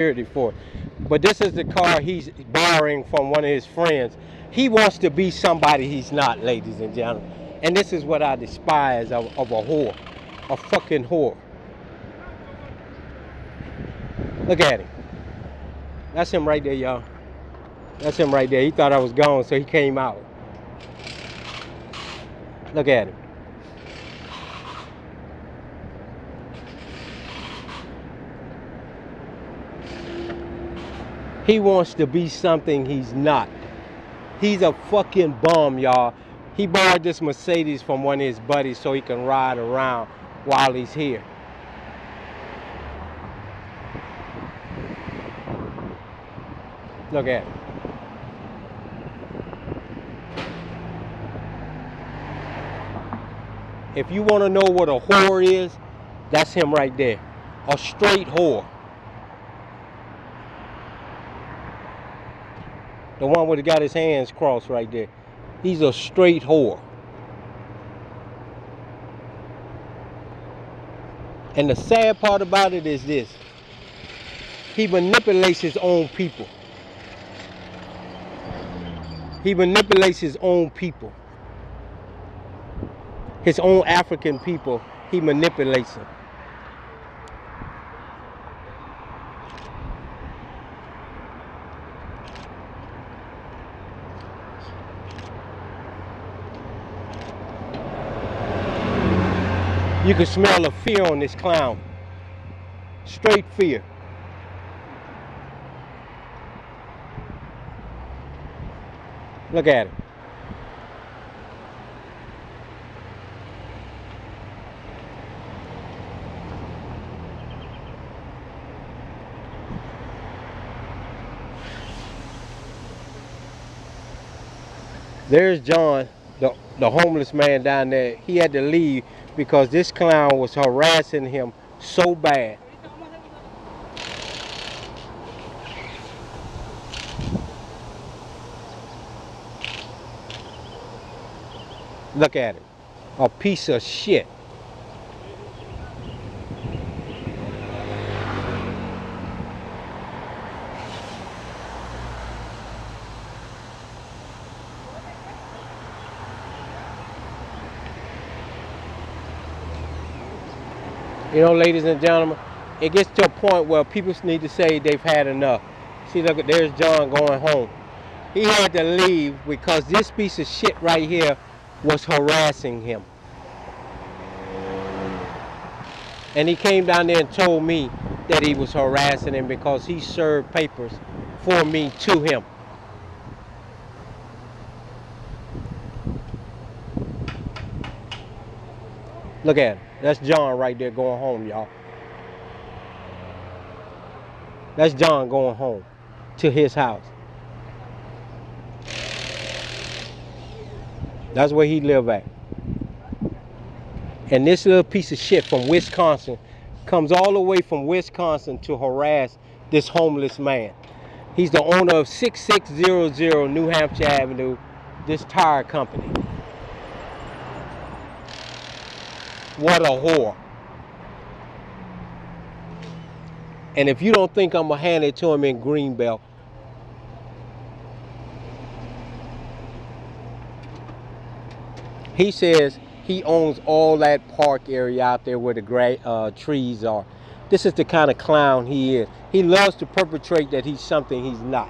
security for it. But this is the car he's borrowing from one of his friends. He wants to be somebody he's not, ladies and gentlemen. And this is what I despise of a whore. A fucking whore. Look at him. That's him right there, y'all. That's him right there. He thought I was gone, so he came out. Look at him. He wants to be something he's not. He's a fucking bum, y'all. He borrowed this Mercedes from one of his buddies so he can ride around while he's here. Look at him. If you want to know what a whore is, that's him right there. A straight whore. The one with got his hands crossed right there. He's a straight whore. And the sad part about it is this. He manipulates his own people. He manipulates his own people. His own African people, he manipulates them. You can smell the fear on this clown. Straight fear. Look at him. There's John, the homeless man down there. He had to leave because this clown was harassing him so bad. Look at him. A piece of shit. You know, ladies and gentlemen, it gets to a point where people need to say they've had enough. See, look, there's John going home. He had to leave because this piece of shit right here was harassing him. And he came down there and told me that he was harassing him because he served papers for me to him. Look at him. That's John right there going home, y'all. That's John going home to his house. That's where he live at. And this little piece of shit from Wisconsin comes all the way from Wisconsin to harass this homeless man. He's the owner of 6600 New Hampshire Avenue, this tire company. What a whore. And if you don't think I'm going to hand it to him in Greenbelt, he says he owns all that park area out there where the trees are. This is the kind of clown he is. He loves to perpetrate that he's something he's not.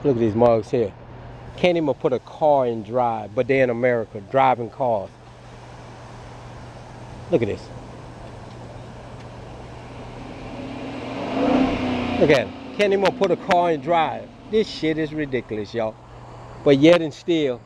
Look at these mugs here. Can't even put a car in drive, but they're in America, driving cars. Look at this. Look at it. Can't even put a car in drive. This shit is ridiculous, y'all. But yet and still,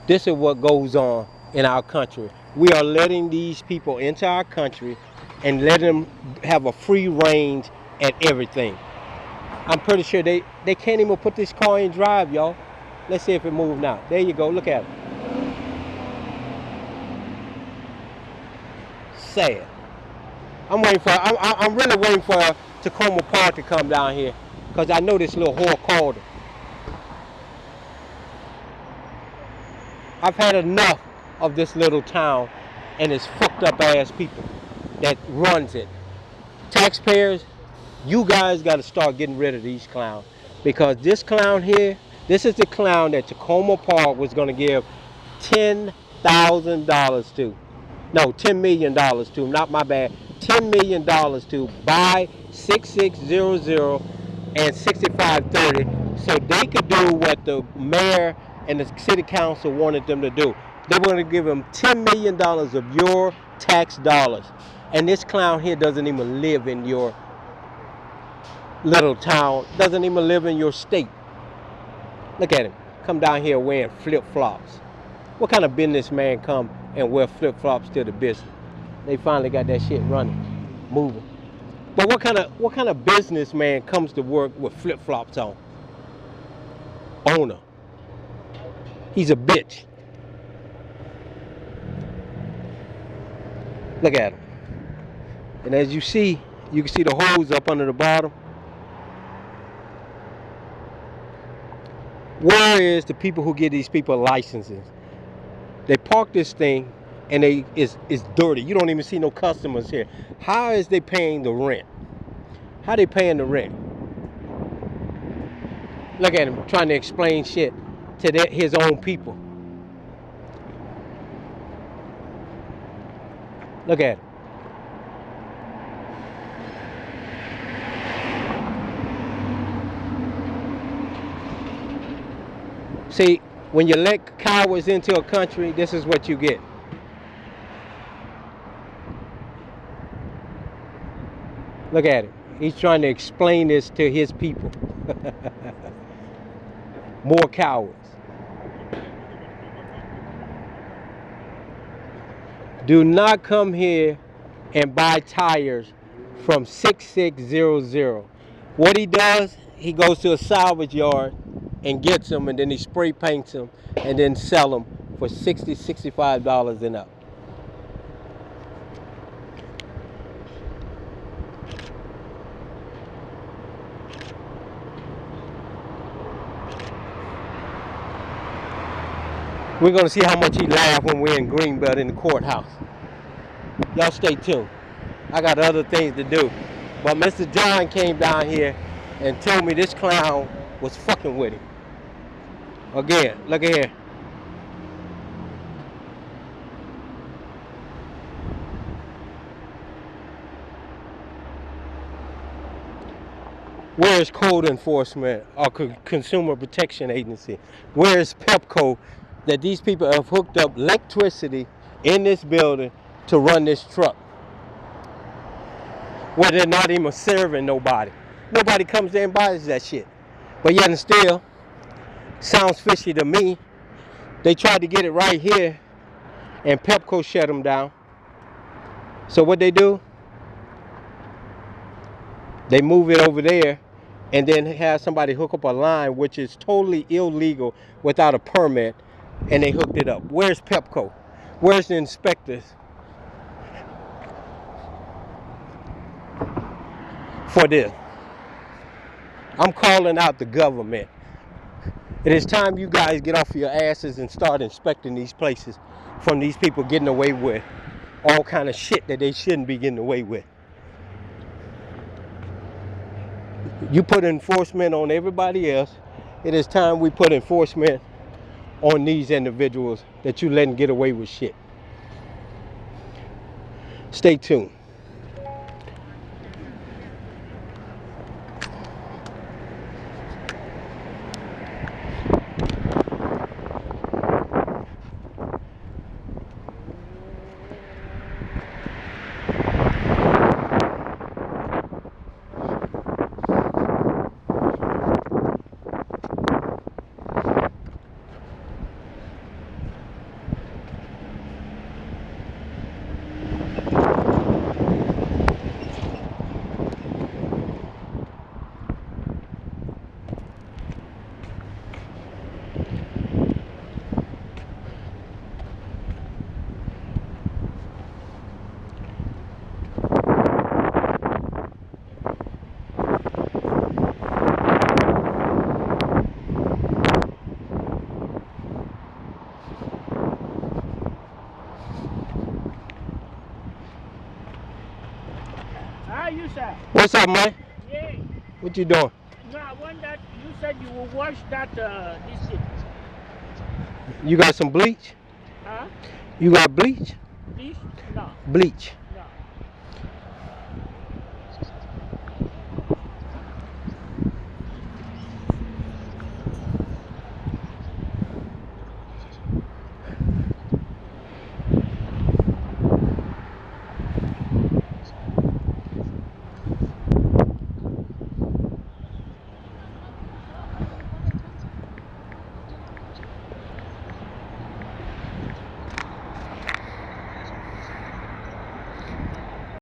this is what goes on in our country. We are letting these people into our country and letting them have a free range at everything. I'm pretty sure they can't even put this car in drive, y'all. Let's see if it moves now. There you go. Look at it. Sad. I'm really waiting for Takoma Park to come down here because I know this little whore called her. I've had enough of this little town, and it's fucked up ass people that runs it. Taxpayers, you guys got to start getting rid of these clowns, because this clown here, this is the clown that Takoma Park was going to give $10,000 to. No, $10 million to, not my bad. $10 million to buy 6600 and 6530 so they could do what the mayor and the city council wanted them to do. They want to give them $10 million of your tax dollars. And this clown here doesn't even live in your little town, doesn't even live in your state. Look at him. Come down here wearing flip-flops. What kind of businessman come and wear flip-flops to the business? They finally got that shit running, moving. But what kind of businessman comes to work with flip-flops on? Owner. He's a bitch. Look at him. And as you can see the hose up under the bottom. Where is the people who give these people licenses? They park this thing and it's dirty. You don't even see no customers here. How is they paying the rent? How they paying the rent? Look at him trying to explain shit to his own people. Look at him. See, when you let cowards into a country, this is what you get. Look at him. He's trying to explain this to his people. More cowards. Do not come here and buy tires from 6600. What he does, he goes to a salvage yard and gets them, and then he spray paints them and then sell them for $60, $65 and up. We're going to see how much he laughs when we're in Greenbelt in the courthouse. Y'all stay tuned. I got other things to do. But Mr. John came down here and told me this clown was fucking with him. Again, look at here. Where is code enforcement or consumer protection agency? Where is PEPCO that these people have hooked up electricity in this building to run this truck? Where they're not even serving nobody. Nobody comes there and buys that shit. But yet and still, sounds fishy to me. They tried to get it right here and PEPCO shut them down. So what they do? They move it over there and then have somebody hook up a line, which is totally illegal without a permit, and they hooked it up. Where's PEPCO? Where's the inspectors for this? I'm calling out the government. It is time you guys get off your asses and start inspecting these places from these people getting away with all kind of shit that they shouldn't be getting away with. You put enforcement on everybody else. It is time we put enforcement on these individuals that you letting get away with shit. Stay tuned. you, sir? What's up, man? Yeah. What you doing? No, I want that. You said you will wash that, this thing. You got some bleach? Huh? You got bleach? This? No. Bleach.